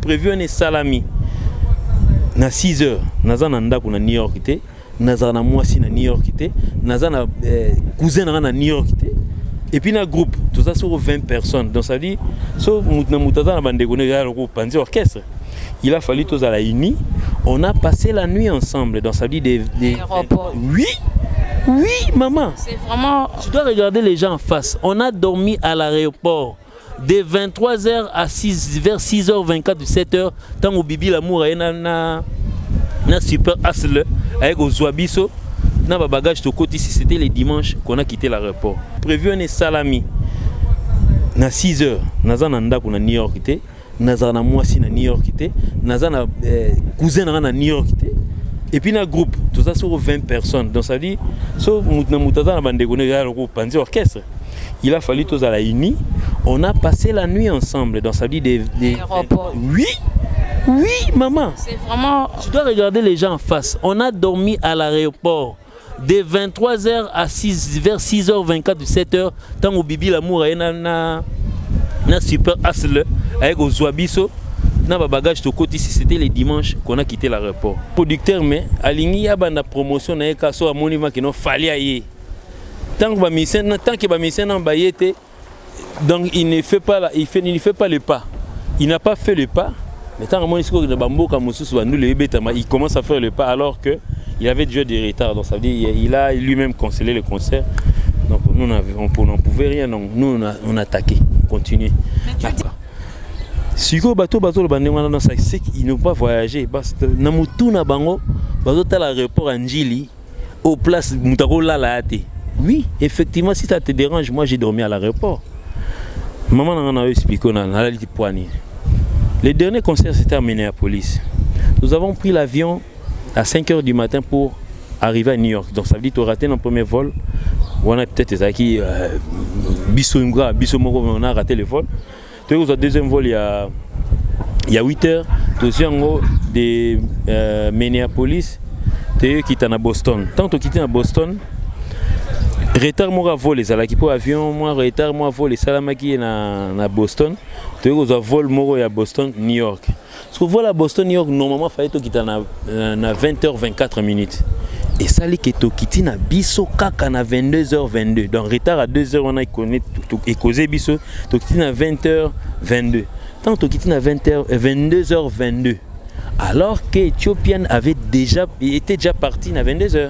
prévu un salami na 6 heures naza na ndako na New York te naza na mwasi na New York te naza na cousin na New York te et puis na groupe tout ça sur 20 personnes donc ça dit so na mutata na bandeko ne ya ko panzi orchestre il a fallu tous à la uni on a passé la nuit ensemble donc ça dit des oui maman c'est vraiment tu dois regarder les gens en face on a dormi à l'aéroport de 23h à 6 vers 6h24 17h tant au bibi l'amour na super asle avec Ozoabiso na ba bagage de côté si c'était les dimanches qu'on a quitté l'aéroport prévu un salami na 6h naza na ndako na New York te naza na mwasi na New York te naza na cousin na New York te et puis na groupe tout ça sur 20 personnes donc ça dit so na mutata na bandeko ne ya ko panzi orchestre il a fallu tous à la uni on a passé la nuit ensemble donc ça dit des oui maman c'est vraiment tu dois regarder les gens en face on a dormi à l'aéroport de 23h à 6 vers 6h24 17h tant au bibi l'amour na super asle avec Ozoabiso na ba bagage de côté si c'était les dimanches qu'on a quitté l'aéroport producteur mais alingi ya banda promotion na ka so amoni ma kino fali aye tant que ba mission na bayete donc il ne fait pas le pas il n'a pas fait le pas mais tant que il commence à faire le pas alors que il avait déjà du retard donc ça veut dire il a lui-même cancellé le concert donc nous on pouvait rien donc nous on a attaqué on continue si ko bateau le bandema dans ça c'est qu'ils n'ont pas voyagé parce que na mutu na bango bateau à l'aéroport Anjili au place mutako la ate oui effectivement si ça te dérange moi j'ai dormi à l'aéroport maman n'a expliqué on a dit poignée. Le dernier concert c'était à Minneapolis. Nous avons pris l'avion à 5h du matin pour arriver à New York. Donc ça veut dire que tu as raté notre premier vol. On a peut-être acquis Bissomora, on a raté le vol. Tu as le deuxième vol il y a 8h. Tu es en haut de Minneapolis. Tu es quitté à Boston. Tant que tu quitté à Boston, retard moi vol les alaki pour avion moi retard moi vol les salamaki na Boston tu as vol moi à Boston New York parce que vol à Boston New York normalement fallait to quitter na 20h24 minutes et ça li que to quitter na biso kaka na 22h22 donc retard à 2h on a connaît et causé biso to quitter na 20h22 tant to quitter na 22h22 alors que Ethiopian était déjà parti na 22h.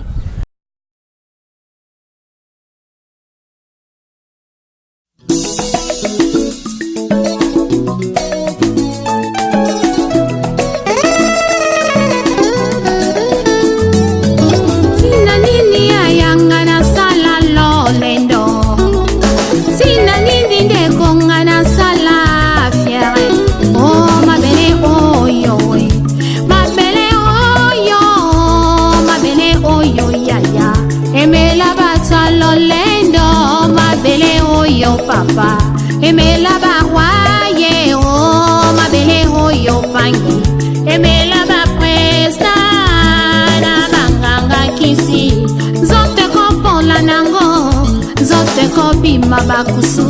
Papa, aimez la baroye, oh ma belle, oh yo pangi, aimez la bapresta, na banganga kisi, zote ko la nango, zote ko bima bakusu,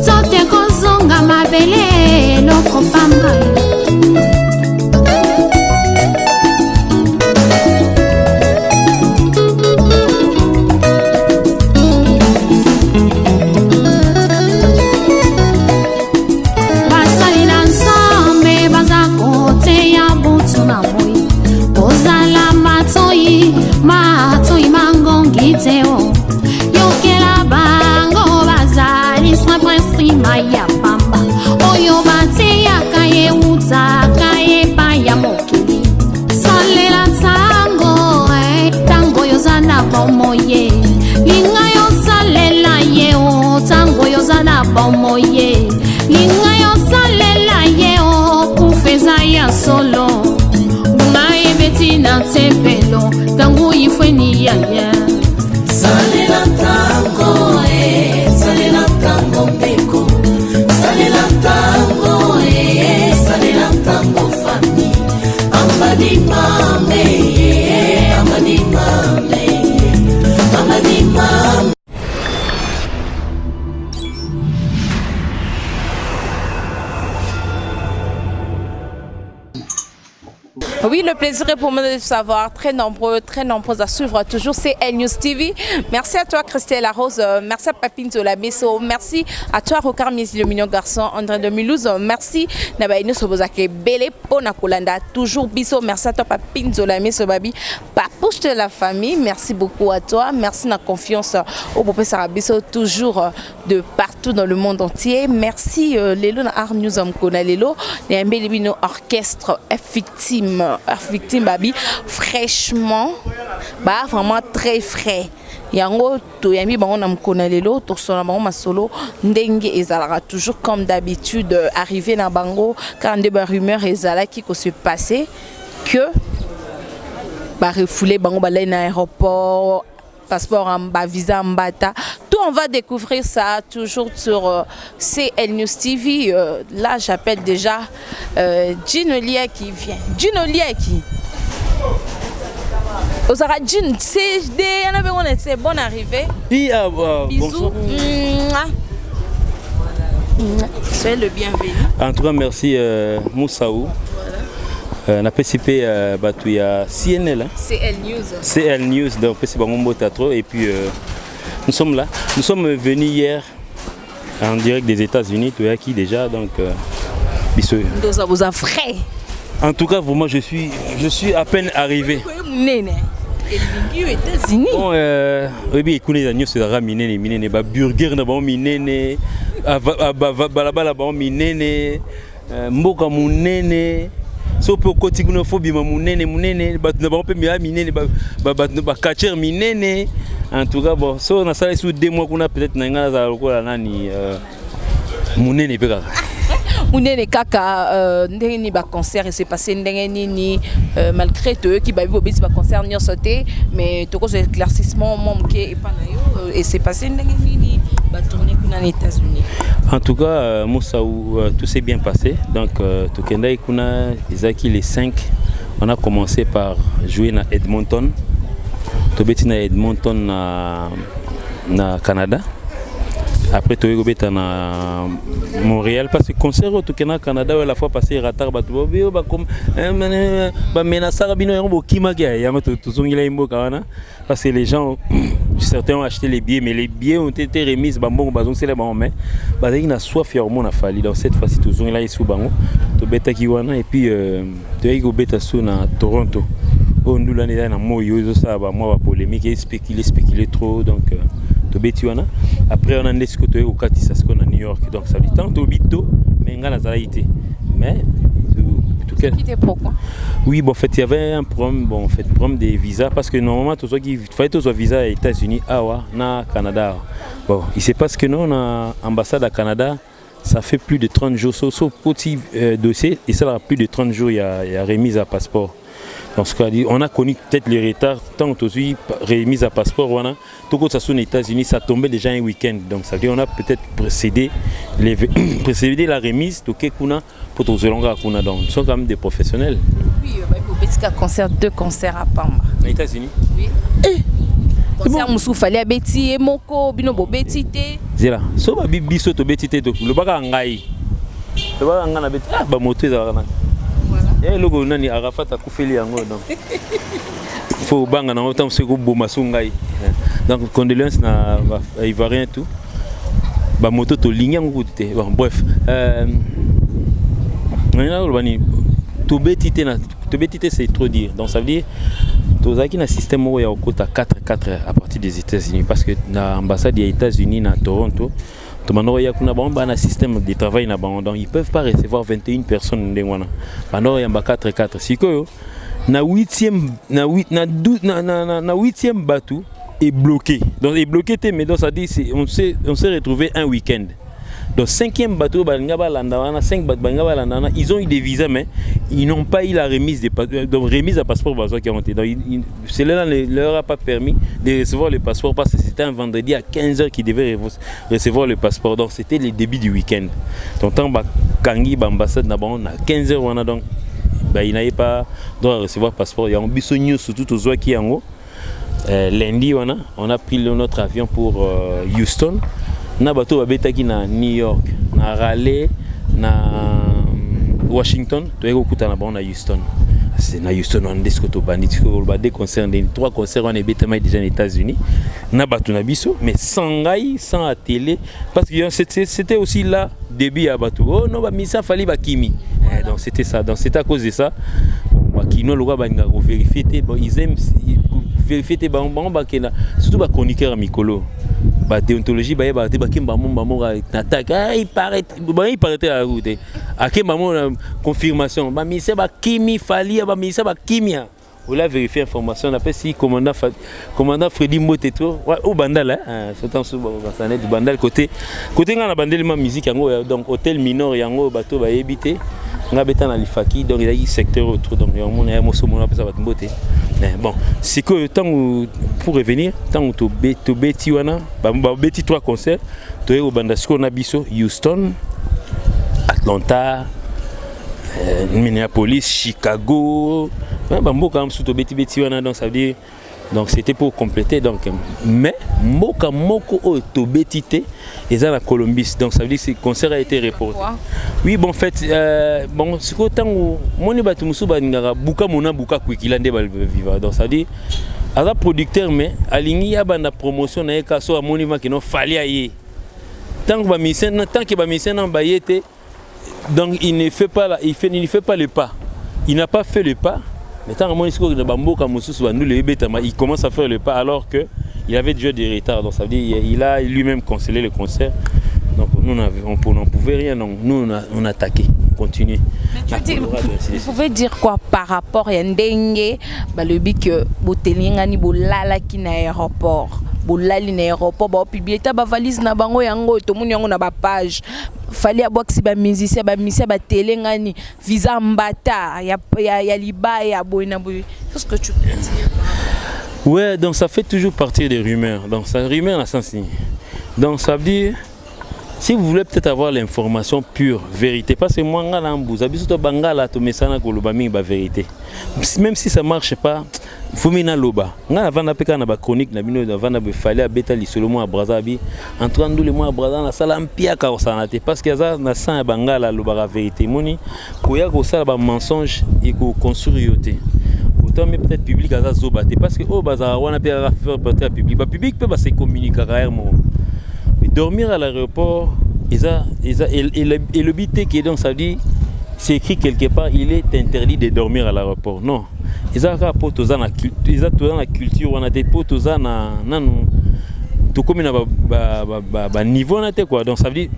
zote ko zonga ma belle, loko pamba. Yokela bango bazali sa prince maya pamba oyo bate yakaye utakaye paya mokili salela tango yozana bomoye linga yosalela ye o tango yozana bomoye linga yosalela ye o kufeza ya solo unaye betina tempelo tango ifweni yaya. Salela tango mbeko, salela tango fami, amadi mame, amadi mame. Oui, le plaisir est pour moi de savoir. Très nombreux à suivre toujours CL News TV. Merci à toi, Christelle Larose. Merci à Papine Zolabeso. Merci à toi, Rocard Miesi, le mignon garçon, André de Mulhouse. Merci, Nabaïno Sobozake Bele Pona Kolanda. Toujours biso. Merci à toi, Papine Zolabeso Babi. Papouche de la famille. Merci beaucoup à toi. Merci de la confiance au Bopé Sarabiso, toujours de partout dans le monde entier. Merci, Lélo na Art News Amkona Lélo. Néambélibino Orchestre F-Victime. Victime Babi fraîchement vraiment très frais yango to yami bango na mkona lelo to sona bango masolo ndenge ezalaka toujours comme d'habitude arrivé na bango quand des rumeurs ezala qui ko se passer que ba refoulé bango balai na aéroport passeport en bas visa en bata tout on va découvrir ça toujours sur CL News TV. Là j'appelle déjà Gino Lia qui vient. Gino Lia qui Osara Gino c'est bonne arrivée. Oui, bisous. Soyez le bienvenu. En tout cas merci Moussaou. On a participé à CNL. CL News. CL News, donc c'est bon théâtre et puis nous sommes là. Nous sommes venus hier en direct des États-Unis, tu es qui déjà donc ça vous a frais. En tout cas, vraiment je suis à peine arrivé. Bon, oui, écoutez, les news c'est la minene, ba burger na ba minene, balabala ba minene, mboka munene. So pour continuer il faut bien munene ba na ba pe minene ba catcher minene. En tout cas bon, so on a ça sous 2 mois qu'on a peut-être na za lokola nani munene peka. Munene kaka ndenge ni ba concert et c'est passé ndenge ni malgré eux qui ba bobisi ba concert ni sauté mais to cause éclaircissement momke et pas na yo et c'est passé ndenge ni ba tourner kuna aux États-Unis. En tout cas Moussaou tout s'est bien passé donc to kenda kuna Isaki les 5 on a commencé par jouer na Edmonton. To beti na Edmonton na Canada. Après tu es na Montréal parce que concert au Canada la fois passé retard ba comme ba menacer bino yango kima kia ya mato tuzongila imboka wana parce que les gens certains ont acheté les billets mais les billets ont été remis ba mbongo bazong sele ba mais ba na soif ya mon afali donc cette fois-ci tuzongila isu bango to beta ki wana et puis tu es go beta sous na Toronto on nous l'année na moyo ça ba moi ba polémique et spéculer trop donc après on a discuté au Katisa à New York donc ça dit tant au bito mais ngana zaïté mais tout cas pourquoi oui bon en fait il y avait un problème problème des visas parce que normalement tout ça qui fallait tout visa aux États-Unis na Canada bon il se passe que nous on a ambassade à Canada ça fait plus de 30 jours sauf petit dossier et ça a plus de 30 jours il y a remise à passeport. Donc, on a connu peut-être les retards tant aujourd'hui remise à passeport tout quand ça sont aux États-Unis ça tombait déjà un week-end donc ça veut dire on a peut-être précédé la remise de Kekuna pour tous les longs kuna donc ils sont quand même des professionnels. Oui concert 2 concerts à Pamba. Aux États-Unis. Oui. Concert Moussou fallait Betty et Moko bino bo Betty té. Zela so ba biso to Betty té to le baka ngai. Le baka ngana Betty ba moto za kana. Et le logo nani Arafat a koufeli yango donc faut banga na autant c'est ko boma sungai donc condoléances na ivoirien tout ba moto to ligne yango tout bon bref na urbani to betité c'est trop dire donc ça veut dire tozaki na système où il y a au quota 4 à partir des États-Unis parce que na ambassade des États-Unis na Toronto il y a un système de travail donc ils ne peuvent pas recevoir 21 personnes. Il y a 4. Si na 8e bateau est bloqué. Donc est bloqué mais donc ça dit on s'est retrouvé un week-end. Donc 5e bateau ils ont eu des visas mais ils n'ont pas eu la remise à passeport qui ont été. Donc cela ne leur a pas permis de recevoir le passeport parce que c'était un vendredi à 15h qu'ils devaient recevoir le passeport. Donc c'était le début du week-end. Donc tant Kangi l'ambassade à 15h donc il n'avait pas droit à recevoir le passeport. Il y a un bisogno surtout aux oies qui en haut. Lundi on a pris notre avion pour Houston. Na bateau babetaki na New York, na Raleigh, na Washington, to eko kuta na ba na Houston. c'est na Houston on disco to bandit ko ba des concerts des 3 concerts on est bétama déjà aux États-Unis na batu na biso mais sans gai sans à télé parce que c'était aussi là début à batu oh non ba misa fali ba kimi donc c'était ça donc c'est à cause de ça ba kino lo ba nga vérifier bon ils aiment vérifier ba surtout ba chroniqueur mikolo ba déontologie ba ba kimba mon attaque il paraît à la route à kimba mon confirmation ba misa ba kimi fali ba misa ba kimia on l'a vérifié information on appelle si commandant Freddy Moteto au bandal c'est en sous ça du bandal côté ngana bandel ma musique yango donc hôtel minor yango bato ba habité nga beta na lifaki donc il y a secteur autour donc on a moso mon appelle ça ba mbote bon c'est que tant pour revenir tant to beti wana ba beti 3 concerts to au bandasco na biso Houston Atlanta Minneapolis Chicago mboka msuto beti wana donc ça veut dire donc c'était pour compléter donc mais mboka moko o to betité et ça la Columbus donc ça veut dire que ce concert a été reporté. Oui bon en fait bon c'est que tant moni batu musu ngara buka mona buka kwikilande bal vivre donc ça veut dire à la producteur mais alingi ya banda promotion na ka so moni ma qui non fali aye tant que ba mission na bayete donc il ne fait pas le pas il n'a pas fait le pas. Mais tant il commence à faire le pas alors qu'il avait déjà des retards. Donc ça veut dire qu'il a lui-même cancellé le concert. Donc nous n'en pouvait rien. Donc nous on a attaqué, on continue. Vous pouvez dire quoi par rapport à Ndenge, le but que Botelingani Bolala qui n'a aéroport, Bolali n'a aéroport, ba publier ta valise na bango yango to mun yango na ba page. Fallait avoir que ba musicien ba télé ngani visa mbata ya liba ya boina boy. Qu'est-ce que tu peux dire? Ouais, donc ça fait toujours partie des rumeurs. Donc ça rumeur na sens ni. Donc ça veut dire si vous voulez peut-être avoir l'information pure, vérité, parce que moi, vérité. Même si ça ne marche pas, il faut que loba. Avant de chronique, il fallait bêta l'isolement à Brazabi. En train de le mois à Brazabi, la salle empire parce que ça n'a pas bangala la vérité. Moni, koya ko ça mensonge et ko construire. Autant mais peut-être public à zoba parce que au bazar on a faire porter public. Ba public peut se communiquer carrément. Dormir à l'aéroport, et le but qui est donc ça dit, c'est écrit quelque part, il est interdit de dormir à l'aéroport. Non, ils ont la culture, on a des potes aux tout comme un niveau quoi. Donc ça veut dire,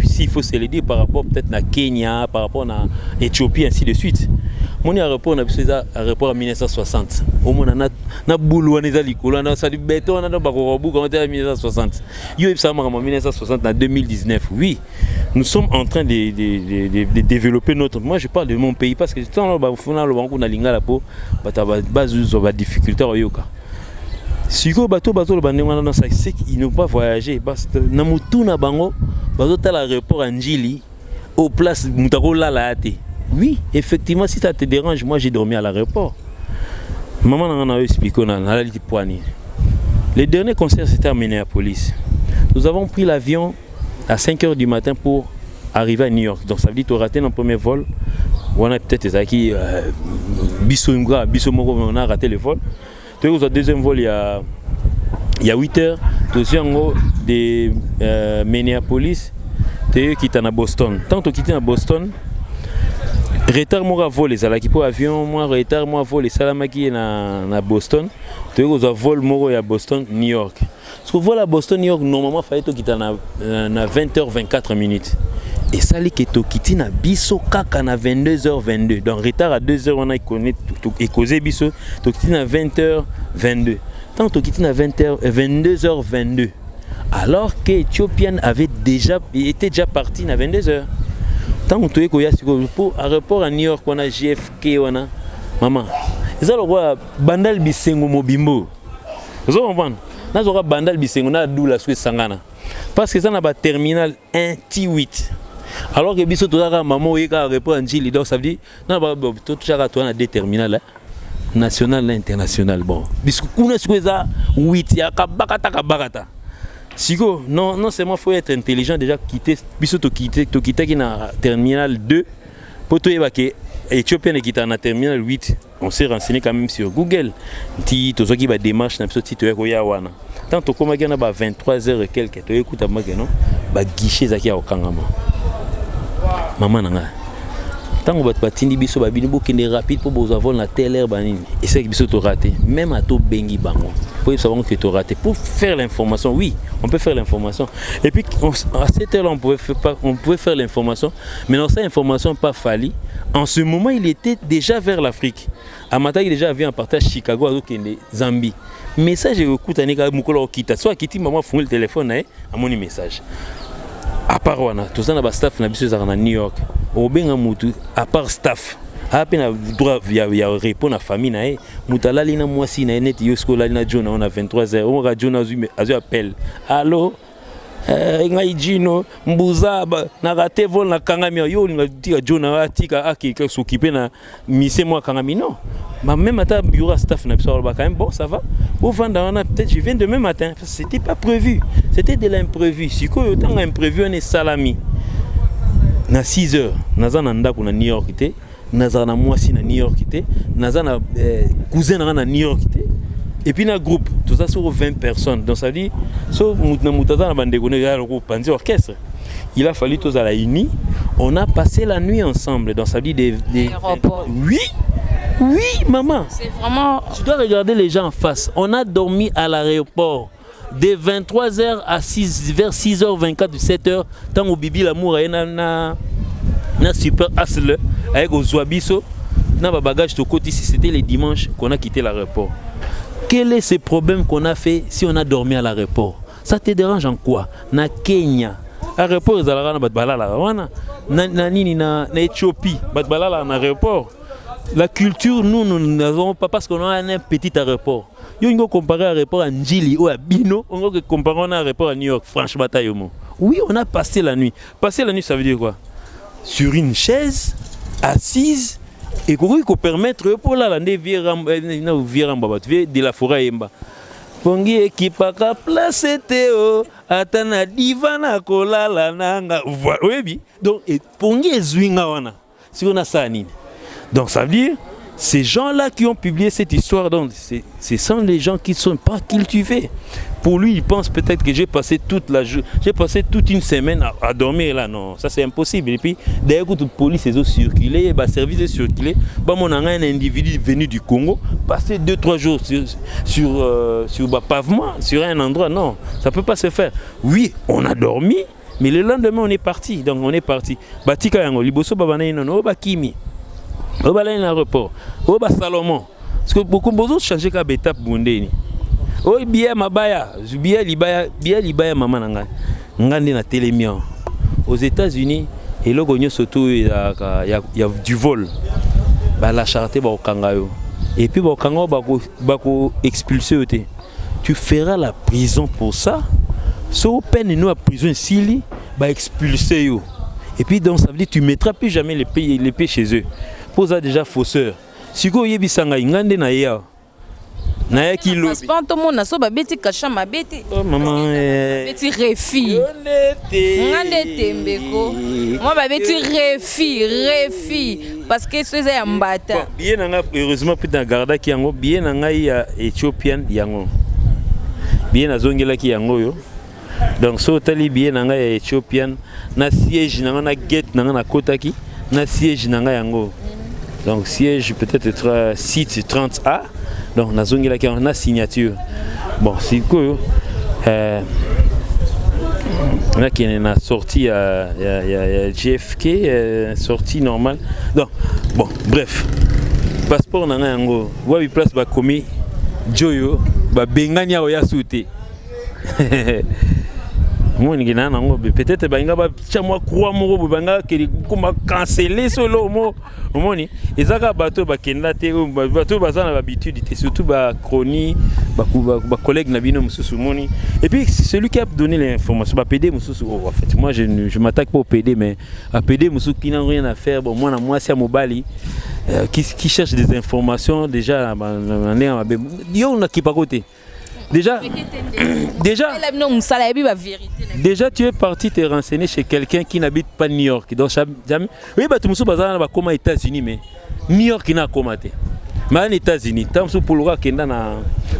s'il faut se le dire par rapport peut-être à Kenya, par rapport à Éthiopie, ainsi de suite. Mon aéroport on a besoin aéroport en 1960. Au moins na boulou on likolo na ça du béton na bakobu quand en 1960. Yo ça en 1960 en 2019. Oui, nous sommes en train de développer notre. Moi je parle de mon pays parce que tant ba funa lo banku na lingala po bata bazuzo ba difficulté oyoka. Siko bato lo bandema na ça c'est qu'ils n'ont pas voyagé parce que na mutu na bango bazo ta l'aéroport en Njili au place mutako la ate. Oui, effectivement, si ça te dérange, moi j'ai dormi à l'aéroport. Maman en a expliqué, on a dit poignée. Le dernier concert c'était à Minneapolis. Nous avons pris l'avion à 5h du matin pour arriver à New York. Donc ça veut dire que tu as raté notre premier vol. On a peut-être acquis Bissomora, on a raté le vol. Tu as eu le deuxième vol il y a 8h. Tu as eu de Minneapolis, tu as eu quitté à Boston. Tant que tu quitté à Boston, retard moi vol les ala qui pour avion moi retard moi vol les salamaki na Boston tu as vol moi à Boston New York parce que vol à Boston New York normalement fallait to quitter na 20h24 minutes et ça li que to quitter na biso kaka na 22h22 donc retard à 2h on a connu et causé biso to quitter na 20h22 tant to quitter na 22h22 alors que Ethiopian était déjà parti na 22h. Tant que tu es pour aéroport à New York, on a JFK, on a maman. Ils ont le bandal bisengo mobimbo. Vous comprenez? Nous avons bandal bisengo na doula sous sangana. Parce que ça n'a pas terminal 1 T8. Alors que biso to la maman est à aéroport en Njili donc ça veut dire na ba to chaka to na deux terminal national et international bon. Bisco kuna sous ça 8 ya kabakata. Siko, non seulement faut être intelligent déjà quitter, puis surtout quitter qui na terminal 2 pour te évacuer Éthiopienne qui est en terminal 8, on s'est renseigné quand même sur Google. Si tu as des démarches, tu as wana. Tant que tu as 23h et quelques, tu as écouté un guichet qui est au Kangama. Maman nanga. Tant que tu as tindi biso ba bini bokende rapide pour avoir la telle herbe banini. Et c'est que biso tu raté. Même à to bengi bango. Pour savoir que tu raté. Pour faire l'information, oui, on peut faire l'information. Et puis à cette heure-là, on pouvait faire l'information. Mais dans cette information pas fallu. En ce moment, il était déjà vers l'Afrique. Amata il déjà venu en partage Chicago avec Zambie. Message écoute anika mukolo okita. Soit kiti maman fond le téléphone à mon message. À part wana, tout ça na ba staff na biso na New York. Obenga mutu à part staff. A peine droit via répondre à famille na mutala lina mwasi na net yo skola lina John on a 23h. On radio na azu appel. Allô ngai jino mbuzaba na raté vol na kangami yo linga tika John atika akika s'occuper na mise moi kangami non. Mais même à bureau staff na biso ba quand même bon ça va. Au vendant peut-être je viens demain matin. C'était pas prévu. C'était de l'imprévu. Si quoi autant imprévu on est salami. Na 6h nazana ndako na New York té nazana mwasi na New York té nazana cousin na New York té et puis na groupe tout ça sur 20 personnes donc ça dit so mutaza na bandeko ne ya groupe panzi orchestre il a fallu tous à la uni on a passé la nuit ensemble donc ça dit des oui maman c'est vraiment tu dois regarder les gens en face on a dormi à l'aéroport de 23h à 6 vers 6h24 7h tant au bibi l'amour na super asle avec Ozoabiso na ba bagage de côté si c'était les dimanches qu'on a quitté l'aéroport. Quel est ce problème qu'on a fait si on a dormi à l'aéroport? Ça te dérange en quoi? Na Kenya aéroport ezalaka na batbalala wana na nini na Éthiopie batbalala na aéroport. La culture nous n'avons pas parce qu'on a un petit aéroport. Yo ngo comparer aéroport à Njili ou à Bino, on ngo comparer un aéroport à New York, franchement tayomo. Oui, on a passé la nuit. Passer la nuit ça veut dire quoi? Sur une chaise assise et qu'on peut permettre pour la lande de la forêt yemba. Pongi ekipaka place teo atana divana kolala nanga. Oui, donc et pongi ezwinga wana. Si on a ça nini. Donc ça veut dire, ces gens-là qui ont publié cette histoire, donc ce sont les gens qui ne sont pas cultivés. Pour lui, il pense peut-être que j'ai passé toute une semaine à dormir là. Non, ça c'est impossible. Et puis, d'ailleurs, toute la police est circulé, le service est circulé. On a un individu venu du Congo, passer 2-3 jours sur le pavement, sur un endroit. Non, ça ne peut pas se faire. Oui, on a dormi, mais le lendemain, on est parti. Donc, on est parti. Batika yango, liboso babana inono, bakimi. Au balai l'aéroport, au bas Salomon. Parce que beaucoup de changer comme étape bundeni. Oh bien mabaya, bien libaya maman nanga. Ngandi na télémion. Aux États-Unis, et là on surtout il y a du vol. Bah la charité ba okangayo. Et puis ba okangayo ba ko expulser oté. Tu feras la prison pour ça. So peine nous à prison ici, ba expulser yo. Et puis donc ça veut dire tu mettras plus jamais les pieds chez eux. Posa déjà fausseur. Si vous avez bisanga ingande na ya. Na ya kilo. Passeport tout monde so ba beti kasha mabeti. Oh maman beti refi. Ngande tembeko. Moi ba beti refi parce que c'est ya mbata. Bien nanga heureusement peut garda ki yango bien nanga ya Ethiopian yango. Bien azongela ki yango yo. Donc so tali bien nanga ya Ethiopian na siège nanga na gate nanga na kotaki na siège nanga yango. Donc siège peut-être site 30A. Donc nazongela ki na signature. Bon, c'est quoi là qui est sorti y a JFK sortie normale. Donc bon, bref. Passeport nanga yango. Wabi place ba komi Joyo ba benganya oya souté. Moi peut-être banga ba chamwa croix moko banga ke kuma canceller solo mo omoni ezaka bato ba kenda te bato bazana habitude surtout ba chronique ba collègue na bino mususu moni et puis celui qui a donné l'information ba PD mususu en fait moi je m'attaque pas au PD mais à PD mususu qui n'a rien à faire bon moi c'est à Mobali qui cherche des informations déjà yo na ki pa côté Déjà, déjà tu es parti te renseigner chez quelqu'un qui n'habite pas New York. Donc, jamais. Oui, bah, tu me suis basé aux États-Unis, mais New York n'a pas commenté. Mais aux États-Unis, tu as pour le qui est dans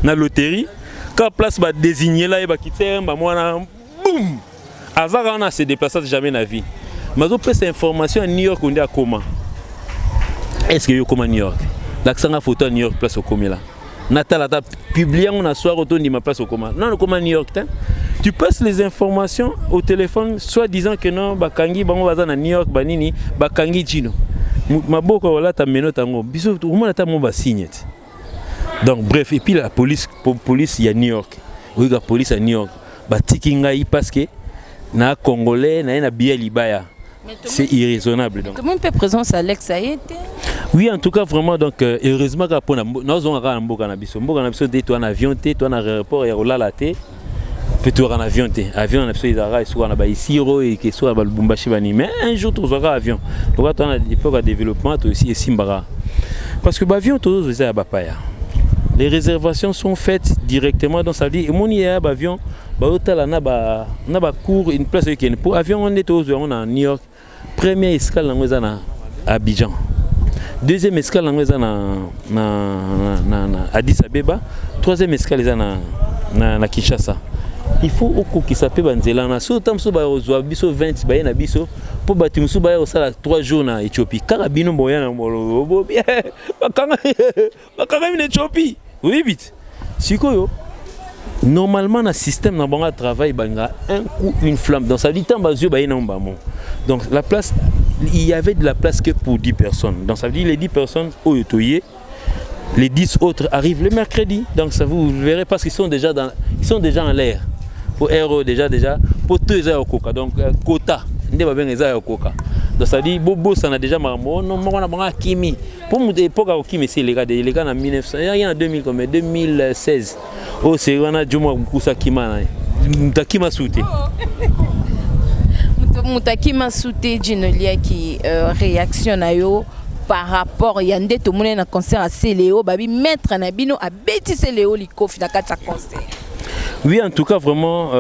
la loterie, quand place va désigner là, il va quitter, boum! Avant, on a se déplacé jamais dans la vie. Mais on peut cette information à New York, on est à comment? Est-ce que y a comment New York? L'accent à photo à New York, place au commun là. Natal a publié on a soir autour de ma place au commun. Non, comment New York? Tu passes les informations au téléphone, soit disant que non, Bakangi, on va dans New York, Banini, Bakangi Chino. Ma boca voilà ta menotte en haut. Bisous, tout le monde a mon signe. Donc bref, et puis la police il y a New York. Oui, la police à New York. Batikinga y parce que na Congolais na bien libaya. C'est irraisonnable donc. Tout le monde peut présence Alex a été. Oui, en tout cas vraiment donc heureusement que pour nous on a mboka na biso de toi en avion té toi na aéroport et rola la té. Peut-être en avion té. Avion na biso izara soit na ba isiro et que soit ba Lubumbashi bani mais un jour tu auras avion. Donc toi on a des programmes de développement aussi et Simbara. Parce que l'avion tous les abapaya. Les réservations sont faites directement dans sa vie. Et mon avion, na ba cours une place qui est pour avion on est on en New York. Première escale à Abidjan. Deuxième escale à Addis Abeba. Troisième escale à Kinshasa. Il faut qui s'appelle Banzela na so tam so ba ozo biso 20 ba na biso pour bâtiment so ba osala 3 jours na Éthiopie. Karabino boya na molo bien. Bakanga en Éthiopie. Oui vite. Sikoyo. Normalement dans système na banga travail banga un coup une flamme dans ça dit temps bazio ba na mbamo. Donc la place il y avait de la place que pour 10 personnes. Donc ça veut dire les 10 personnes au Yotoye. Les 10 autres arrivent le mercredi. Donc ça vous verrez parce qu'ils sont déjà en l'air. Pour héros déjà pour deux heures au coca donc quota ndé ba bien au coca donc ça dit bobo ça a déjà marmo non moi on a banga kimi pour mon époque au kimi c'est les gars en 1900 il y a en 2000 comme 2016 oh c'est on a Juma kusa kimana mutakima souté mutakima souté Djinolia qui réaction na yo par rapport il y a ndé tout monde na concert à Céléo babi maître na bino a bêti Céléo likofi na kata concert. Oui, en tout cas, vraiment,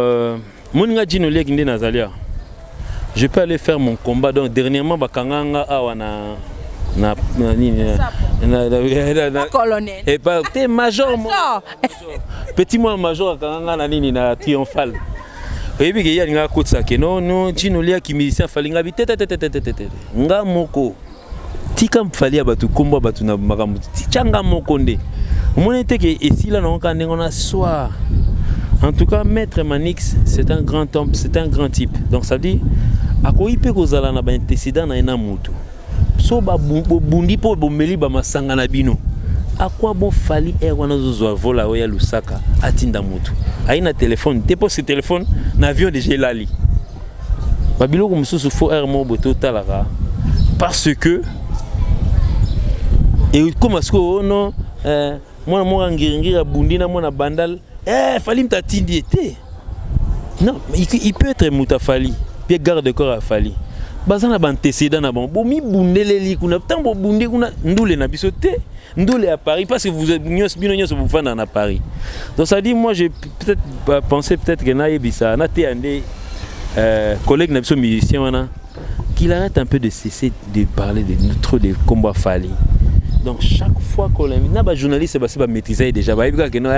je peux aller faire mon combat. Donc, dernièrement, colonel. Et pas, t'es major, petit moi major, na triomphal. Et puis, il y a une côte ça que non, Djinolia qui musicien fallait nga moko. Tika mfali abatu komba batu na makambo. Tichanga moko nde. Mon était que ici là non quand on a soir. En tout cas, Maître Manix, c'est un grand homme, c'est un grand type. Donc ça dit, à quoi il peut causer la antécédent na ina mutu. So ba bundi po bomeli ba masanga na bino. À quoi bon fali wana zo vola oya Lusaka atinda mutu. Aina téléphone, dépose ce téléphone na avion déjà lali. Babilo comme sous faux air mo boto talara parce que et comme est-ce que non moi ngiringira bundi na mona bandal fallait me t'attinder. Non, il peut être moutafali. Puis garde corps à fali. Bazana bantécédent na bon. Bomi bundele li kuna tambo bunde kuna ndule na bisoté. Ndule à Paris parce que vous êtes binonyos vous faites à Paris. Donc ça dit moi j'ai peut-être pensé peut-être que na yebisa na té andé collègue na biso musicien wana qu'il arrête un peu de cesser de parler de trop de combat fali. Donc chaque fois qu'on l'invite, na ba journaliste ba maîtriser déjà ba yebika que non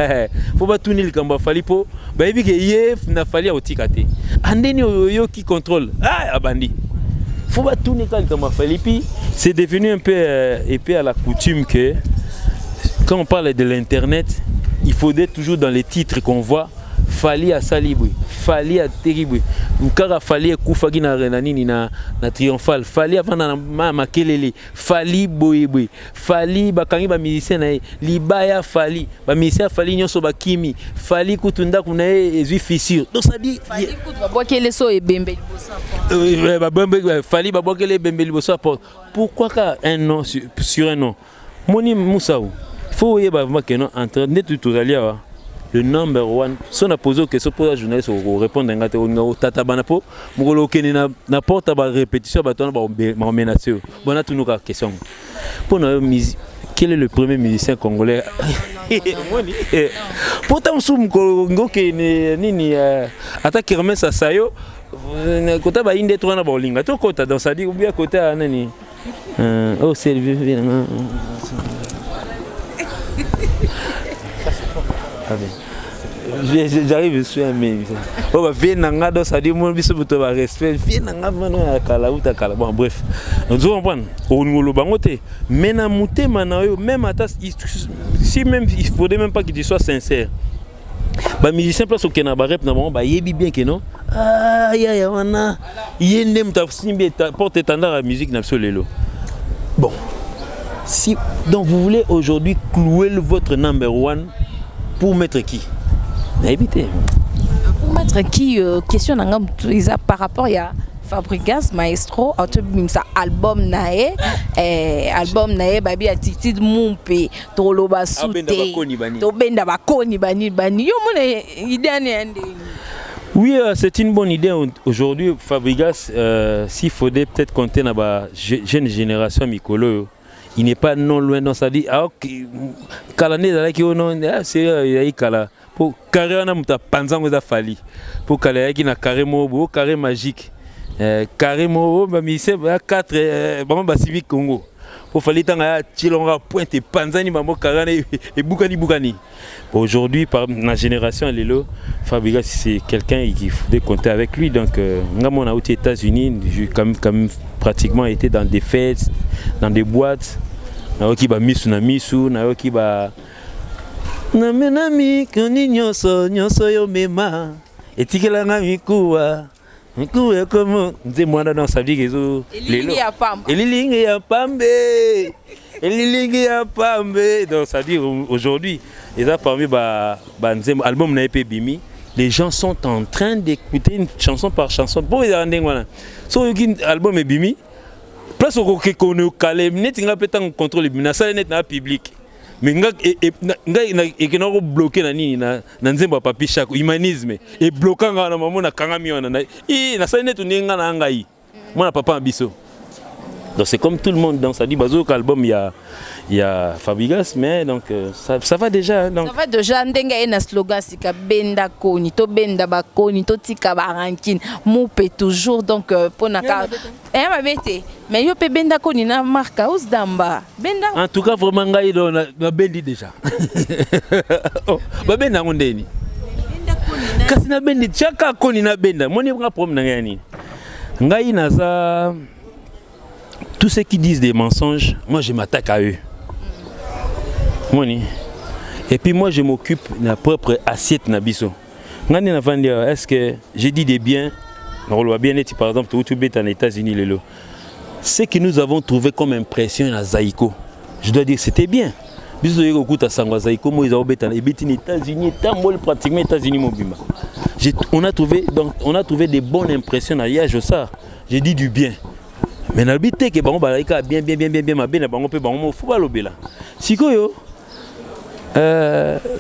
faut pas tourner le combat fali po ba yebika yef na fali otikate. Andeni yo qui contrôle abandi. Faut pas tourner quand le combat fali puis c'est devenu un peu épais à la coutume que quand on parle de l'internet, il faudrait toujours dans les titres qu'on voit fali à salibwe, fali à terrible. Ukara fali kufagi na nini na triomphal, fali avant na makelele, fali boyebwe, fali bakangi ba musicien na libaya fali, ba musicien fali nyonso ba kimi, fali kutunda kuna ezui fissure. Donc ça dit fali kutu ba bokele so e bembe libosa. Ba bembe fali ba bokele bembe libosa. Pourquoi un nom sur un nom? Moni Moussaou. Faut yeba vraiment que non entre net tutoriel le number one, si on a posé une question pour la journaliste, on répond à un tata banapo, on a na porte à répétition, on a menacé. On a toutes nos questions. Pour nous, quel est le premier musicien congolais? Pourtant sum ngoke nini ata kermesse à sayo kota ba inde to na bolinga to kota dans ça dit ou bien kota nani oh c'est j'arrive je suis ami oh bah viens nanga dans ça dit mon biso buto ba respect viens nanga mano ya kala uta kala bon bref nous comprendre au ngolo bangote mais na mutema na yo même ata si même il faudrait même pas que tu sois sincère ba musicien place au Kenya ba rap na bon ba yebi bien que non ah ya wana yende mtafsimbi porte étendard à musique na lelo bon si donc vous voulez aujourd'hui clouer votre number one pour mettre qui éviter pour mettre qui question nanga par rapport à Fabregas Maestro autobimsa album nae album nae babi attitude mumpe toloba soute to benda bakoni bani yo mona idée ande. Oui, c'est une bonne idée aujourd'hui Fabregas s'il faudrait peut-être compter na ba jeune génération mikolo il n'est pas non loin dans ça dit ah OK kalane là qui non c'est yayi kala pour carré na muta panzango za fali pour kala qui na carré mobo carré magique carré mobo ba mise ba 4 ba Civic Congo pour fali tanga chilonga pointe panzani ba carré et bukani aujourd'hui par la génération lelo Fabregas c'est quelqu'un qui faudrait compter avec lui donc ngamo na aux États-Unis comme pratiquement été dans des fêtes dans des boîtes na ki ba misu na ki ba na menami koni nyoso yo mema etikela nga mikuwa comme nze mwana dans sa vie kezo lelo elilingi ya pambe donc ça dit aujourd'hui ils a parmi ba nze album na EP bimi les gens sont en train d'écouter une chanson par chanson bon ils rendent voilà so yoki album e bimi place au qu'on calme net nga petan contrôle bimi na salle net na public mais nga et que nous bloqué na nini na nzemba papi chaque humanisme et bloquant na maman na kangami wana na salle net ninga na ngai moi papa ambiso donc c'est comme tout le monde dans ça dit bazo album il y a Fabregas mais donc ça va déjà donc ça va déjà ndenga ena slogan sika benda koni to benda bakoni to tika barankine moupe toujours donc pona ka mabete mais yo pe benda koni na marka os damba benda en tout cas vraiment ngai do na bendi déjà oh ba benda ngondeni kasi na bendi chaka koni na benda moni nga problème na ngani ngai naza tous ceux qui disent des mensonges moi je m'attaque à eux. Moni. Et puis moi je m'occupe de ma propre assiette nabiso. Ngani na vandi est-ce que j'ai dit des biens on le voit bien être par exemple tout bête en États-Unis lelo. Ce que nous avons trouvé comme impression à Zaïko. Je dois dire c'était bien. Biso yeko kuta sangwa Zaïko moi ils ont bête en États-Unis tambol pratiquement États-Unis mobima. On a trouvé des bonnes impressions à Yajosa. J'ai dit du bien. Mais n'habite que bango balaika bien ma bena bango pe bango faut pas lobela. Sikoyo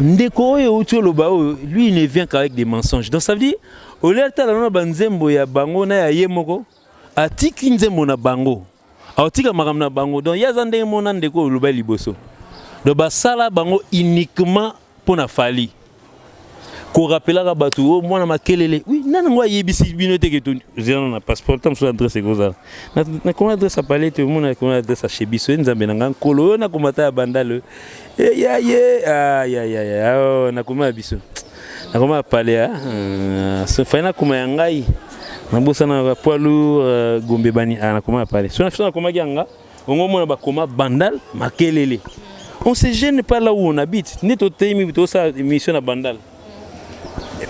ndeko yo utoloba lui il ne vient qu'avec des mensonges. Donc ça veut dire au lieu de la banzembo ya bango na ya yemoko atiki nzembo na bango. Atika magam na bango. Donc ya zande mona ndeko loba liboso. Donc basala bango uniquement pour na fali. Ko rappelera batu o mwana makelele oui nana ngwa yebisi binote ke to zena na passeport tam so adresse goza na ko adresse a parler te mona ko adresse a chebiso nzambe na ngolo na komata ya bandalo ya na koma biso na koma parler so faina koma yangai na bosa na poilu gombe bani na koma parler so na koma yanga ongo mona ba koma bandal makelele on se gêne pas là où on habite ni to temi to sa émission na bandal.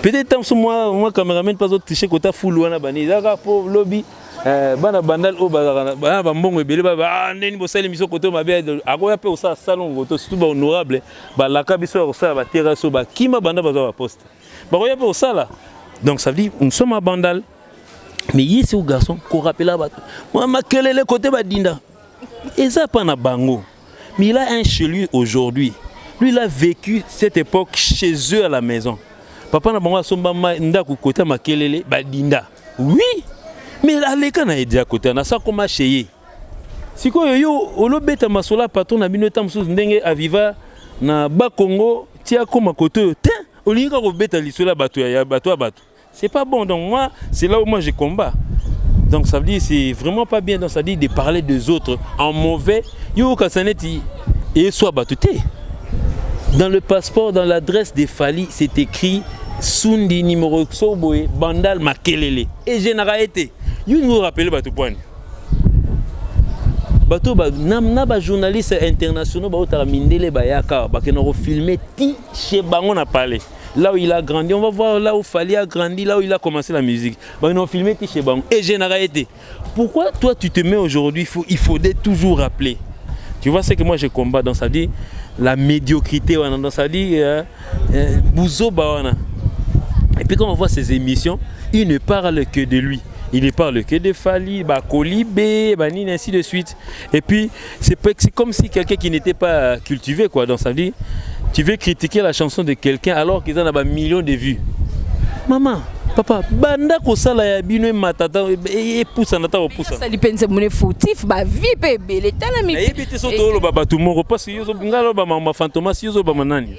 Peut-être moi caméraman pas autre tricher côté full wana bani zaka po lobby bana bandal o ba mbongo ebele ba ndeni bosala émission côté mabe akoya pe osa salon goto surtout ba honorable ba la kabiso osa ba terrasse ba kima banda ba za poste ba koya pe osala donc ça veut dire nous sommes à bandal mais ici au garçon ko rappela ba moi makelele côté ba dinda et ça pas na bango mais il a un chez lui aujourd'hui lui il a vécu cette époque chez eux à la maison. Papa na bango somba ndaku côté makelele badinda. Oui. Mais aleka na edia côté na ça comme chez siko yo olobeta masola patron na bino tam sous ndenge aviva na ba Congo tia comme côté tin olinga ko beta lisola bato ya bato. C'est pas bon, donc moi c'est là où moi je combat. Donc ça veut dire c'est vraiment pas bien, donc ça veut dire de parler des autres en mauvais. Yo kasaneti et soit batuté. Dans le passeport, dans l'adresse des Fali, c'est écrit Sundi numéro Soboé Bandal Makelele et je n'ai été. Yo nous rappelle batu point. Bato ba na ba journaliste internationaux ba otara mindele ba yaka ba ke no filmer ti chez bango na parler. Là où il a grandi, on va voir là où Fali a grandi, là où il a commencé la musique. Bah, ils ont filmé ti chez bango et je n'ai été. Pourquoi toi tu te mets aujourd'hui, il faudrait toujours rappeler. Tu vois ce que moi je combat, donc ça dit la médiocrité, donc ça dit Bouzo Bawana. Et puis quand on voit ces émissions, il ne parle que de lui. Il ne parle que de Fali, Kolibé, Banine, ainsi de suite. Et puis, c'est comme si quelqu'un qui n'était pas cultivé, quoi. Donc, ça veut dire, tu veux critiquer la chanson de quelqu'un alors qu'ils en ont millions de vues. Maman, papa, banda kosala ya bino matata et pousse en attendant pousse. Ça dépend mon fautif, ba vie bébé, les talami. Et puis so to lo baba tout monde parce que yo ngalo ba ma fantomas yo ba manani.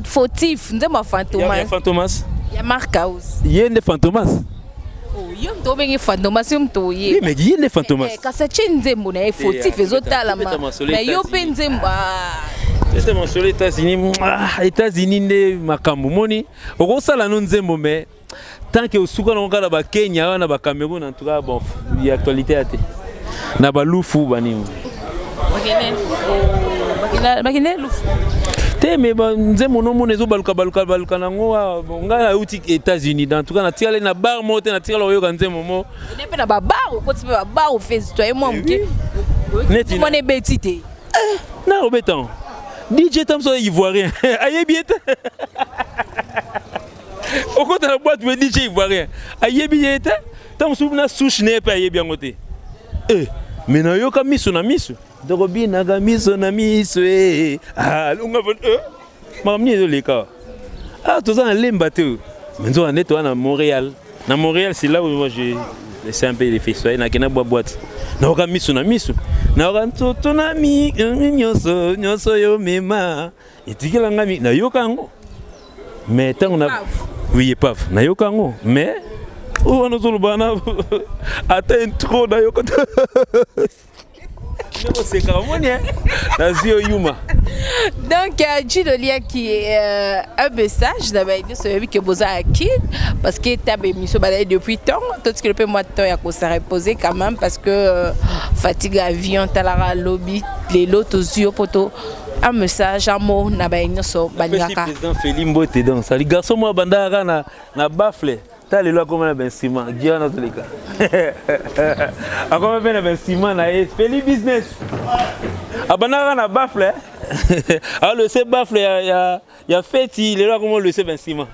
Fautif, ndema fantomas. Ya fantomas. Ya Marcaus. Yende fantomas. Yo ndo bengi fantomas yo mtoye. Oui mais yende fantomas. Kasache nzembo na fautif ezotala ma. Na yo penzemba. C'est mon sur les États-Unis, États-Unis ne makambo moni. Okosala no nzembo mais tant que osuka na ngala ba Kenya na ba Cameroun en tout cas bon, il y a actualité à te. Na ba lufu bani. Bakine lufu. Te me ba nzembo no mona ezo baluka nango ngala uti États-Unis dans tout cas na tiale na bar mote na tiale oyo nzembo mo. Ne pe na ba bar ko ti ba bar o fait toi et moi mke. Neti mone betite. Na obeton. DJ Tamso ivoirien. Aïe bien. Au côté de la boîte, mais DJ ivoirien. Aïe bien. Tamso na souche n'est pas aïe bien côté. Mais na yo kamiso na miso. Dorobi na kamiso na miso ah lunga von mamni de leka. Ah tout ça en lembato. Mais on est toi à Montréal. Na Montréal c'est là où moi j'ai laissé un peu les festivals na kena boîte. Na kamiso na miso. Na ranto na mi nyoso yo mema itikela ngami na yokango mais tant on a oui épave na yokango mais on a zolo bana atteint trop na yokango c'est carrément bien nazio yuma. Donc Jidolia qui est un message d'abord de celui que vous avez acquis parce que tu as mis ce balai depuis temps tout ce que le peu moi de temps il a se reposer quand même parce que fatigue avion talara lobby les lots aux yeux poto un message un mot na ba nyoso banyaka président Félimbo te donc ça les garçons moi bandara na bafle ta le loi comme un ben ciment dia na tolika a comme ben ben ciment na Feli business abandara na bafle alors le c'est bafle il y a fait les lois comme le c'est ben ciment.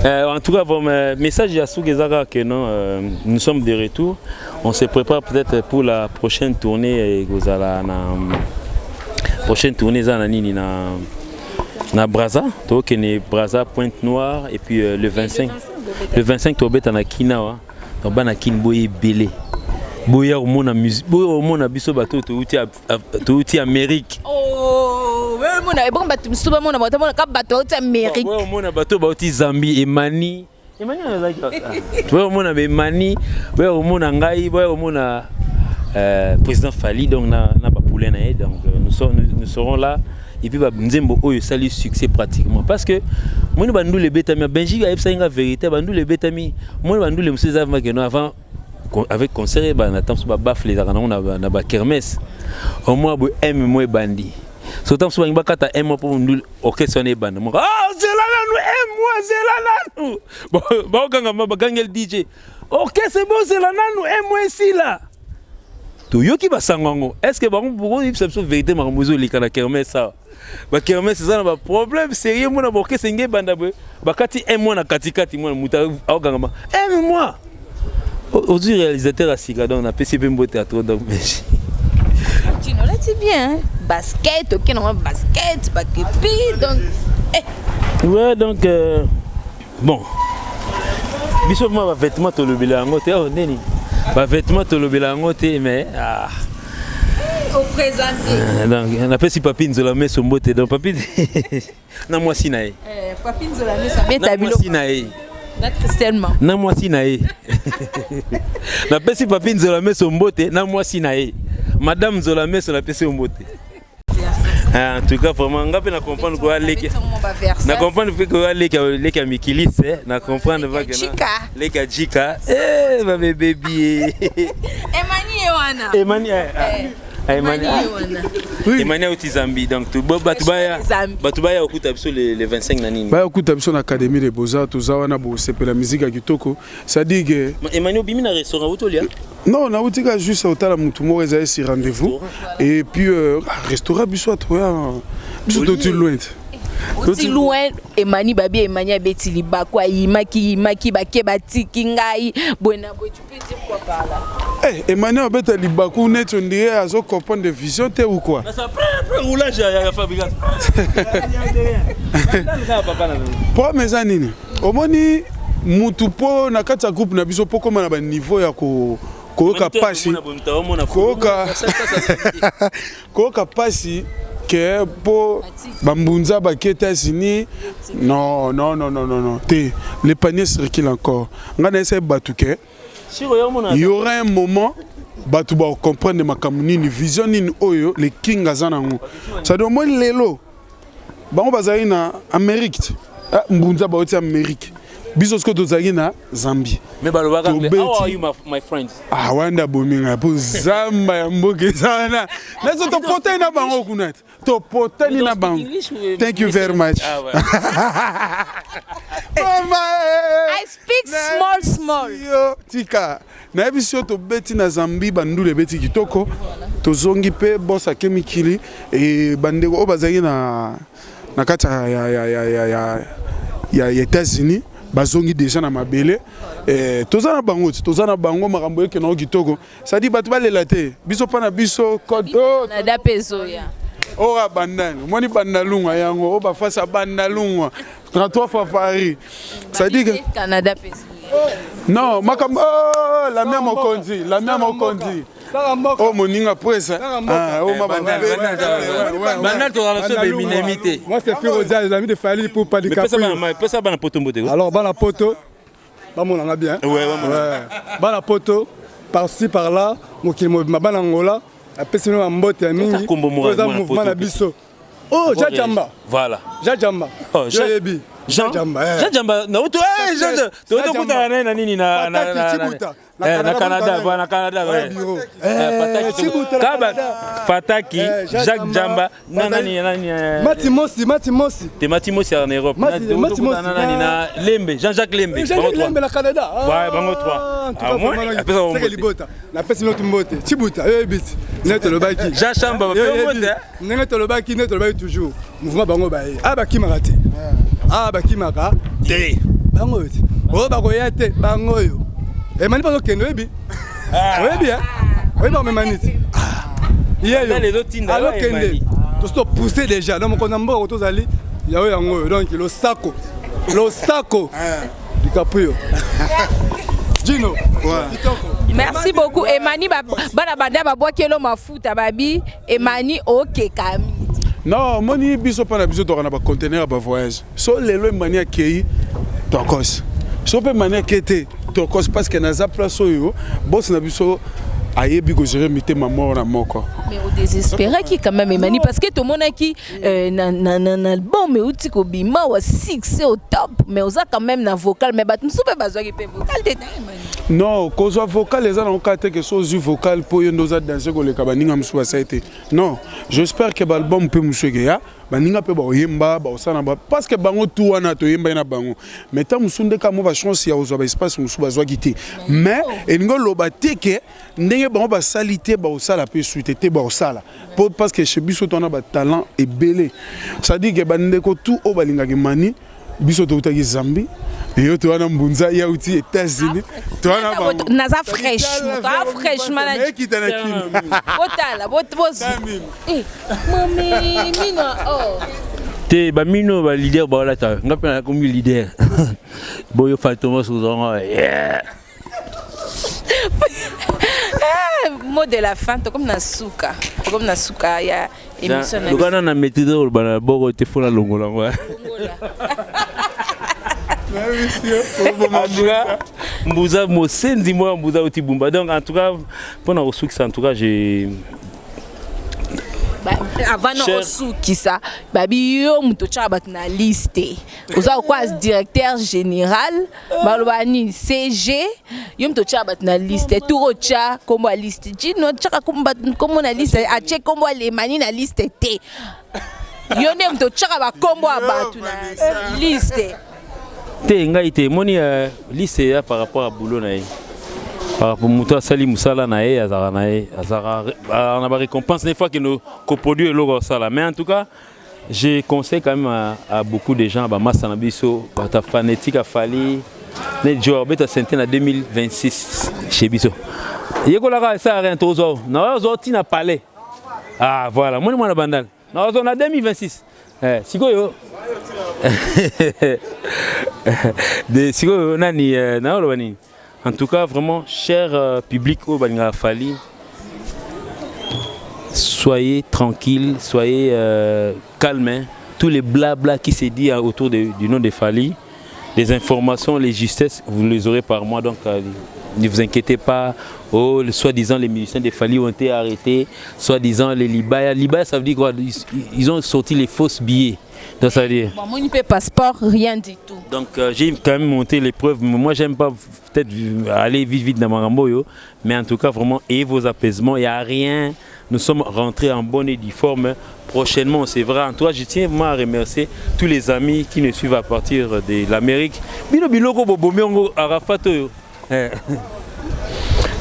En tout cas, bon, message à Sougezara que non, nous sommes de retour. On se prépare peut-être pour la prochaine tournée. Prochaine tournée, na Brazza, donc Brazza, Pointe-Noire, et puis le 25 tu vas en Kinawa, tu vas en Kinboye Belé. Boya au monde musique, boya au monde biso bateau tu Amérique. Oh, ouais mon a bon bateau souvent mon bateau Amérique. Boya au monde bateau bauti Zambie et Mani. Emani on a boya au monde Mani, boya au monde Ngai, boya au monde président Fali donc na pas poulet na donc nous serons là et puis ba nzembo oyo sali succès pratiquement parce que moi bandu le betami Benji a fait une vérité bandu le betami moi bandu le monsieur Zavma que avant avec concert ba na temps ba bafle za kana na ba kermesse au moins bo aime moi bandi so temps ba ngakata aime pour ndul orchestre band moi ah c'est là nous aime moi c'est là nous ba ganga ba gangel DJ OK c'est bon c'est là nous aime moi ici là to yoki ba sangango est-ce que ba beaucoup il se vérité ma muzo li kana kermesse ça ba kermesse ça na ba problème sérieux moi na orchestre nge banda ba kati aime moi na katikati moi muta au ganga aime moi. Aujourd'hui, réalisateur à Sigadon, on a PCB Mbo Théâtre, donc tu nous l'as dit bien, hein? Basket, ok, non, basket, bakepi, donc. Ouais, donc, bon. Bishop, moi, vêtement, tu le bilan, oh, Neni. Vêtement, tu le bilan, mais. Au présenté. Donc, on appelle si Papi Nzola met son beauté. Donc, Papi, na moi si nae. Papi Nzola met sa bête à Na moi si nae. Christellement. Na moi si nae. On appelle si Papi Nzola met son beauté. Na moi si nae. Madame Nzola met son appelle son beauté. En tout cas, vraiment, on peut comprendre quoi les. Na comprendre que les Mikilis, na comprendre pas que les Kajika. Ma bébé. Emani. Emani au Zambi. Donc tout Batubaya au Kutabso les 25 nanini. Ba au Kutabso na Académie des Beaux-Arts, tout ça wana bo c'est la musique à Kitoko. Ça dit que Emani au bimina restaurant où tolia. Non, on a outil juste au tala mutu mo ezali si rendez-vous et puis restaurant biso toi biso tout loin. Aussi loin Emani babi Emani abeti libakwa imaki bakeba tikingai bona bo tu peux dire quoi par là? Emani abeta libaku net on dirait azo comprendre de vision te ou quoi? Ça prend roulage ya fabricant. Pour mes années. Omoni mutu po na kati ya groupe na biso po koma na ba niveau ya ko koka pasi koka pasi que pour bambunza baketa États-Unis non te les paniers circulent encore ngana essayer batuke il y aura un moment batu ba comprendre makambo nini vision nini oyo les king azanango ça doit moins lelo bango bazali na Amérique mbunza ba oti Amérique biso sko tozali na Zambie. Mais balobaka how are you my friends? Ah wanda bominga po zamba ya mboke sana. Nazo to poteni na bango kunat. To poteni na bango. Thank you very much. I speak small. Yo tika. Na biso to beti na Zambie bandule beti kitoko. To zongi pe bossa kemikili e bandeko obazali na kata ya États-Unis. Bazongi déjà na mabele tozana bango makambo yeke na kitoko ça dit batu balela te biso pana biso code Canada peso ya ora bandana moni bandalunga yango oba face à bandalunga 33 fois Paris ça dit que Canada peso non makambo la même mokonzi oh moninga pressa oh mama Banal to relation de minimité. Moi c'est Firoza les amis de Fali pour pas mais ça bana poto mbote. Alors bana poto ba mon nga bien. Ouais. Bana poto par-ci par-là mokimo mabana ngola apesino mbote mingi. Za mouvement na biso. Oh Jajamba. Voilà. Jajamba. Oh Jajamba. Non to to kutana na nini na Canada, voilà Canada. Fataki, Jacques Jamba, nani. Matimosi. T'es Matimosi en Europe. Lembe, Jean-Jacques Lembe. Lembe la Canada. Ouais, bango 3. Ah moi, c'est que libota. La pesi notre mbote. Chibuta, bit. Net le baki. Jachamba, net le baki toujours. Mouvement bango bae. Ah baki marati. Ah baki maka. Té. Bango. Oh bagoyate bango yo. Et mani pas kendo ebi. Oyebi hein. Oyebi ba maniti. Hier les autres tinda. Alors kende. To stop pousser déjà. Donc on a mbo to zali. Yawe yango donc le sako. Du caprio. Gino. Merci beaucoup Emani bana banda ba boakelo mafuta babi Emani OK kami. Non, moni biso pana biso to kana ba conteneur ba voyage. So lelo Emani akei tokos. So pe mani akete tokos parce que naza place oyo boss na biso ayebi ko gérer mité mort na moko. Mais au désespéré qui quand même Emani parce que tout le monde qui na album mais outi ko bima wa 6 c'est au top mais oza quand même na vocal mais bat nous pas besoin de vocal de Emani. Non, cause vocal les gens ont caté que so vocal pour yo ndoza danser ko le kabaninga msuwa saite. Non, j'espère que l'album peut msuke ya baninga pe ba yemba ba osana ba parce que bango tout wana to yemba na bango. Mais tant musunde ka mo ba chance ya ozo ba espace musuba zwa gité. Mais elingo loba teke ndenge bango ba salité ba osala pe suite te ba osala. Parce que chez biso to na ba talent et belé. Ça dit que bandeko tout o balinga ki mani biso to utaki Zambie. Et yo to wana mbunza ya uti États-Unis. To wana bango. Naza fraîchement na qui t'a na kim. Botala, botbozi. Mami, mina oh. Te ba mino ba leader ba la ta. Ngape na comme leader. Boyo Fatoma Souzanga. mot de la fin, comme Nasuka. Comme Nasuka, il y a émission. Le gars n'a maîtrisé le banabo, il faut la longola. Mbouza Mosenzi moi Mbouza Otibumba. Donc en tout cas, pendant Osuka, en tout cas, j'ai. Avant Osuki ça, babi yo muto chaba na liste. Oza quoi directeur général, balobani CG, yo muto chaba na liste. Tout cha comme liste. Dino chaka comme na liste, a che comme les mani na liste té. Yo ne muto chaka ba kombo abatu na liste. Té ngai té moni liste par rapport à boulot na par rapport à Sali Moussala nae azara nae azara on a pas récompense des fois que nos coproduits logo sala mais en tout cas je conseille quand même à beaucoup de gens ba masana biso ba ta fanatique a fali ne job beta senten en 2026 chez biso yeko la ça rien tozo na zo tina palais ah voilà moi na bandal na zo na 2026 sikoyo de sikoyo nani na lo bani. En tout cas, vraiment, cher public au Balinga Fali, soyez tranquille, soyez calme. Tous les blabla qui se dit autour du nom de Fali, les informations, les justesses, vous les aurez par moi. Donc, ne vous inquiétez pas. Oh, soi-disant, les musiciens de Fali ont été arrêtés. Soi-disant, les Libaya. Libaya, ça veut dire quoi? Ils ont sorti les fausses billets. Donc, ça veut dire. Bon, moi, pas passeport, rien du tout. Donc, j'ai quand même monté les preuves. Moi, j'aime pas peut-être aller vite dans Maramboyo. Mais en tout cas, vraiment, ayez vos apaisements. Il n'y a rien. Nous sommes rentrés en bonne et due forme. Prochainement, c'est vrai. En tout cas, je tiens vraiment à remercier tous les amis qui nous suivent à partir de l'Amérique.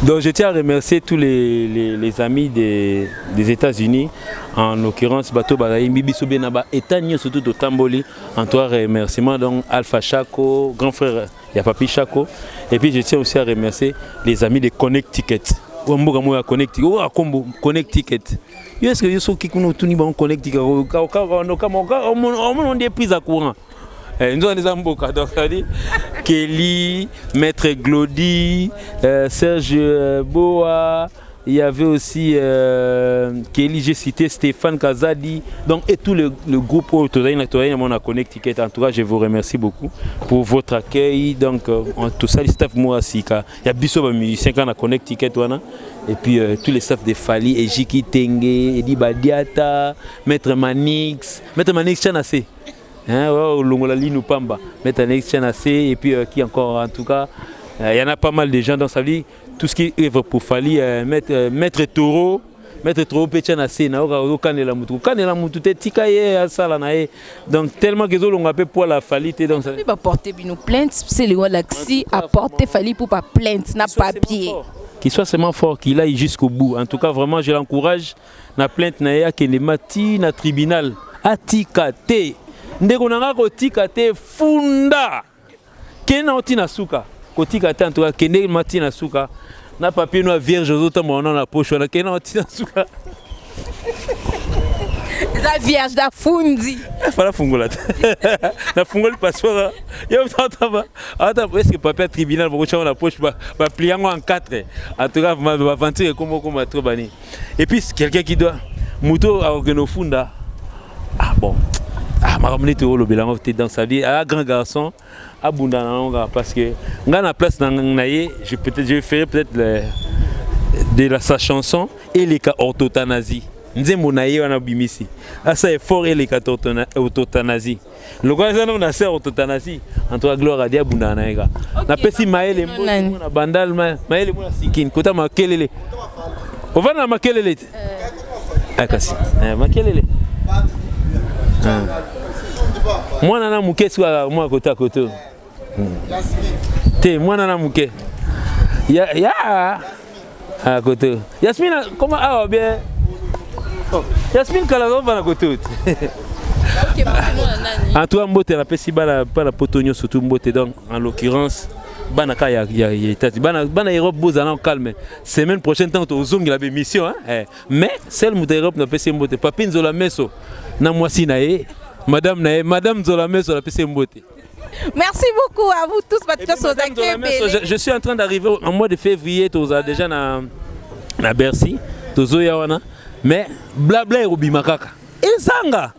Donc je tiens à remercier tous les amis des États-Unis, en l'occurrence Bato Barayi, Bibi Sobenaba, Etagno surtout de Tamboli. En toi remerciement donc Alpha Chaco, grand frère Yapapi Chaco. Et puis je tiens aussi à remercier les amis de Connect Ticket. Connect Ticket. Est-ce que je suis qui nous tout niveau Connect Ticket? On est pris à courant. Nous avons des ambocas, donc Kelly, Maître Glody, Serge Boa, il y avait aussi Kelly, j'ai cité Stéphane Kazadi, donc et tout le groupe on a connecté. En tout cas, je vous remercie beaucoup pour votre accueil. Donc tout ça, le staff Mourasika, il y a Bissot musicien qui a connecté, et puis tous les staffs de Fali, Ejiki Tenge, Edi Badiata, Maître Manix Chanasé. Longolali Pamba, mettre un exchange et puis qui encore en tout cas il y en a pas mal de gens dans sa vie, tout ce qui est pour Fali mettre Taureau Pechanase na kanela mutu te tikaye asala nae donc tellement que on appelle pour la Fali te donc ça va porter une plainte c'est le Laxi a porté Fali pour pas plainte n'a papier qu'il soit seulement fort qu'il aille jusqu'au bout. En tout cas vraiment je l'encourage na plainte na que les mati na tribunal atikate ndeko nanga kotika te funda kena otina suka kotika te en tout cas kene matina suka na papier no vierge autant mon na poche na kena otina suka la vierge da fundi fala fungola na fungola passeport yo tata est-ce que papier tribunal pour changer la poche ba plier en 4 en tout cas va aventure comme trop bani et puis quelqu'un qui doit moto à funda ah bon. Ah, ma ramené tout le bilan dans sa vie. Ah, grand garçon, à Bundana, parce que dans la place dans Naye, je ferai peut-être de sa chanson et les cas orthothanasie. Nous mon Naye on a bimisi. Ah, ça est fort et les cas orthothanasie. Le gars on a fait orthothanasie. En toi gloire à Dieu Bundana. Na pesi maele mbo na bandal maele mbo sikin. Kota makelele. On va na makelele. Ah kasi. Makelele. Moi nana muke soit moi côté à côté. Té moi nana muke. Ya à côté. Yasmine comment ah bien. Yasmine Kalazova à côté. En toi mbote la pesi bana pas la potonio surtout mbote donc en l'occurrence bana ka ya bana Europe bozana calme. Semaine prochaine tant au Zoom il a émission hein. Mais celle muta Europe na pesi mbote Papine Zola Meso na mwasi na e Madame Zolame sur la PC Mbote. Merci beaucoup à vous tous. Je suis en train d'arriver en mois de février. Tu as déjà na Bercy tozoya wana mais blabla erobima kaka ezanga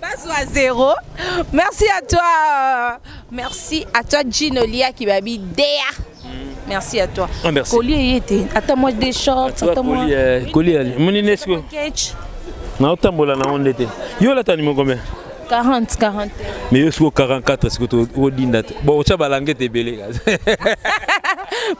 Passe à 0. Merci à toi Gino Lia qui m'a mis Dea. Merci à toi. Ah, merci. Collier était. Attends-moi des shorts, attends-moi. Collier. Moninesco. Na otambola na ondete. Yo la tani mo combien? 40. Mais yo siko 44 est-ce que tu odinda. Bon, tu balangue te belé.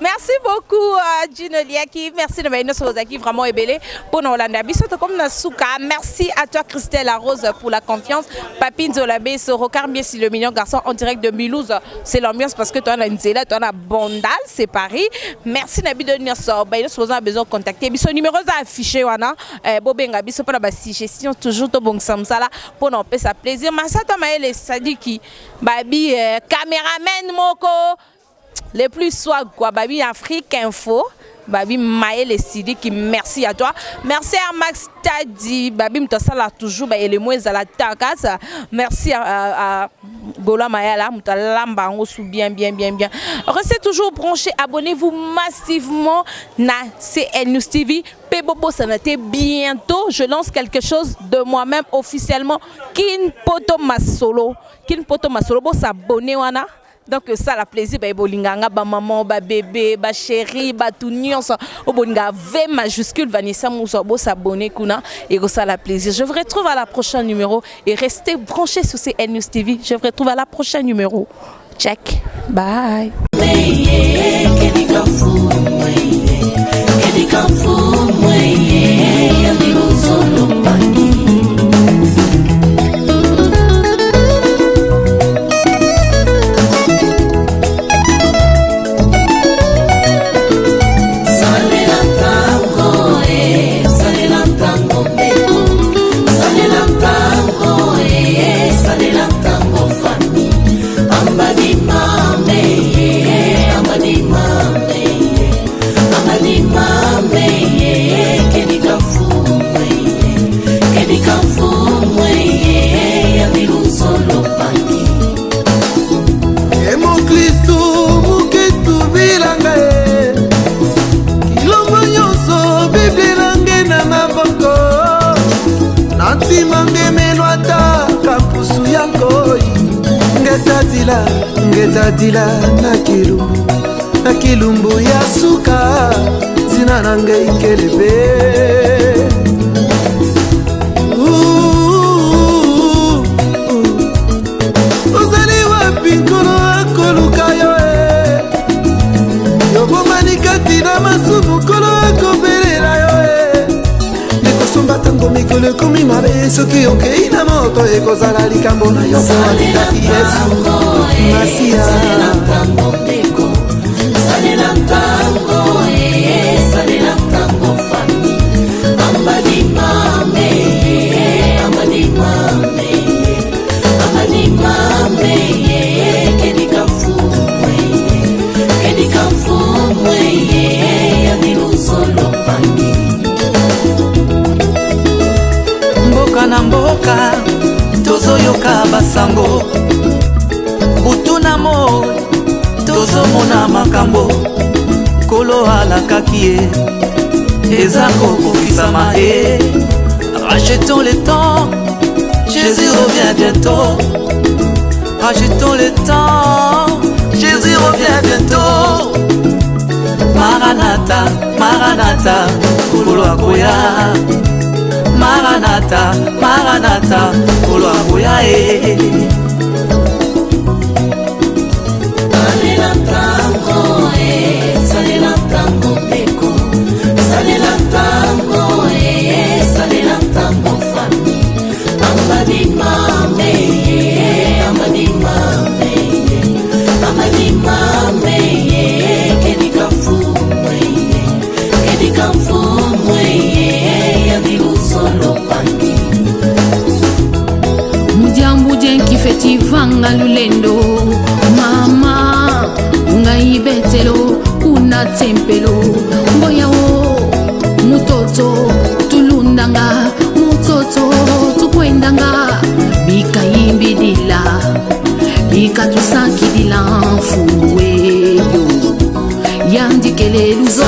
Merci beaucoup Gino Liaki, merci de venir sur qui vraiment ébélé pour nous Hollande. Comme Nasuka, merci à toi Christelle Arose pour la confiance. Papine Zolabé, ce Rocard Miesi le mignon garçon en direct de Mulhouse. C'est l'ambiance parce que toi on a une zéla, toi on a Bondal, c'est Paris. Merci Nabi de venir sur si vous avez besoin de contacter. Son numéro est affiché wana. Bobenga biso pour la suggestion toujours to bon samsala pour nous faire plaisir. Massa toi maël Sadiki, babi caméraman moko. Les plus soit quoi, Babi Afrique Info, Babi Maël et Sidiki, merci à toi. Merci à Max Tadi, Babi Mtasala toujours, et les mots à la takas. Merci à Gola Maëla, Mtalamba, on sous bien. Restez toujours branchés, abonnez-vous massivement na CN News TV. Pébobo, ça n'était bientôt. Je lance quelque chose de moi-même officiellement. Kin Poto Masolo, bo s'abonner wana. Donc ça la plaisir ba bolinganga ba maman ba bébé ba chéri ba tout nyonso o bolinga V majuscule Vanessa Mousso bo s'abonner kuna et ça la plaisir. Je vous retrouve à la prochaine numéro et restez branchés sur CN News TV. Je vous retrouve à la prochaine numéro. Check. Bye. Ngetadila na kilumbu ya suka zina nange ikelebe uzali wapi nkolo akoluka yo yobomanikati na masumu nkolo akobelela yo ekosomba tango mikolo ekomi mabe soki okei na moto ekozala likambo na yo po atikaki Yesu Masia mboka na mboka tozoyoka basango butuna mo tozomona makambo kolo alakaki ye eza kokokisama ye. Rachetons le temps, Jésus revient bientôt. Rachetons le temps, Jésus revient bientôt. Maranatha, Maranatha, kolo akoya. Maranatha, Maranatha, kolo akoya e. Fetivanga lulendo mama ngai betelo kuna tempelo ngoyawo mutoto tulundanga mutoto tukwendanga bikayimbidila bikatusakidila mfuweyo yandikele luzo